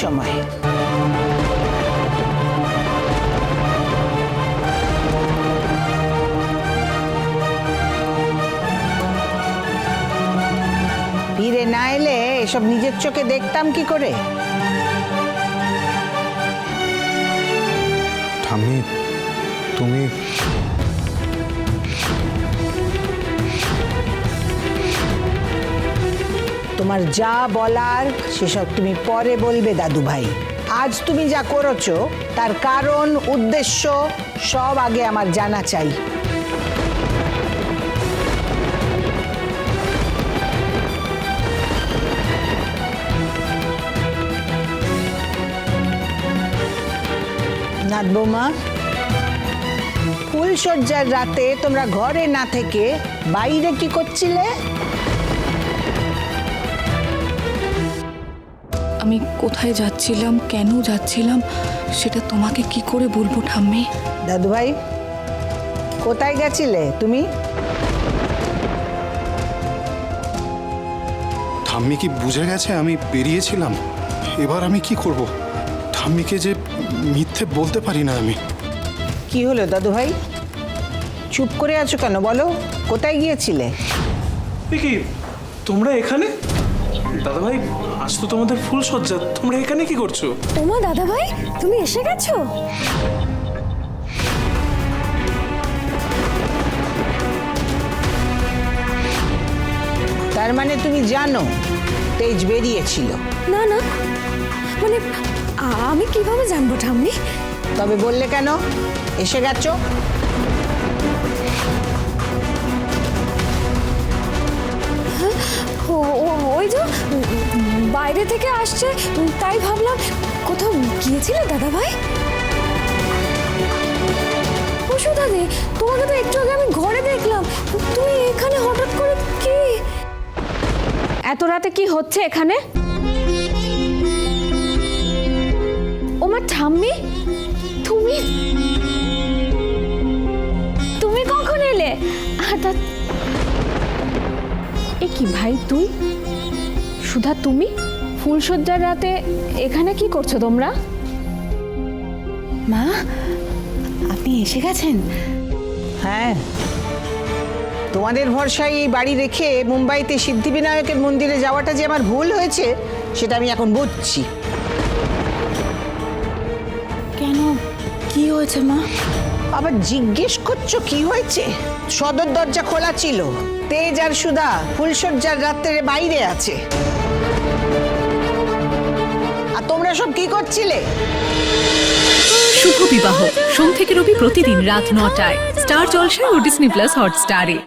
সময়। ফিরে না এলে এসব নিজের চোখে দেখতাম কি করে? ঠাম্মি, তুমি তোমার যা বলার সেসব তুমি পরে বলবে দাদু ভাই। আজ তুমি যা করেছো তার কারণ উদ্দেশ্য সব আগে আমার জানা চাই। নাথ বৌমা, ফুলসজ্জার রাতে তোমরা ঘরে না থেকে বাইরে কি করছিলে? আমি কোথায় যাচ্ছিলাম, কেন যাচ্ছিলাম, সেটা তোমাকে কি করে বলবো ঠাম্মি? দাদু ভাই, কোথায় গেছিলে তুমি? ঠাম্মি কি বুঝে গেছে আমি বেরিয়েছিলাম? এবার আমি কি করব? ঠাম্মিকে যে মিথ্যে বলতে পারি না আমি। কি হলো দাদু ভাই, চুপ করে আছো কেন? বলো, কোথায় গিয়েছিলে? কি তোমরা এখানে? দাদা ভাই, আজ তো তোমাদের ফুল সজ্জা, তোমরা এখানে কি করছো? ওমা দাদা ভাই, তুমি এসে গেছো? তার মানে তুমি জানো তেজ বেরিয়েছিল? না না, মানে আমি কিভাবে জানবো ঠাম্মি? তবে বললে কেন এসে গেছো? ওই যে বাইরে থেকে আসছে, তাই ভাবলাম কোথাও গিয়েছিলে দাদা ভাই? দাদি, তোমাকে তো একটু আগে আমি ঘরে দেখলাম, তুমি এখানে হঠাৎ করে কি? এত রাতে কি হচ্ছে এখানে? ওমা ঠাম্মি, তুমি তুমি কখন এলে? এ কি ভাই, তুই সুধা, তুমি ফুলসজ্জার রাতে এখানে কি করছো তোমরা? মা, আপনি এসে গেছেন? হ্যাঁ, তোমাদের ভরসায় এই বাড়ি রেখে মুম্বাইতে সিদ্ধিবিনায়কের মন্দিরে যাওয়াটা যে আমার ভুল হয়েছে সেটা আমি এখন বুঝছি। কেন, কি হয়েছে মা? আবার জিজ্ঞেস করছো কি হয়েছে? সদর দরজা খোলা ছিল, তেজ আর সুধা ফুলসজ্জার রাত্রে বাইরে আছে। আর তোমরা সব কি করছিলে? শুভ বিবাহ সোম থেকে রবি প্রতিদিন রাত ৯টায় স্টার জলসায় ও ডিজনি প্লাস হটস্টারে।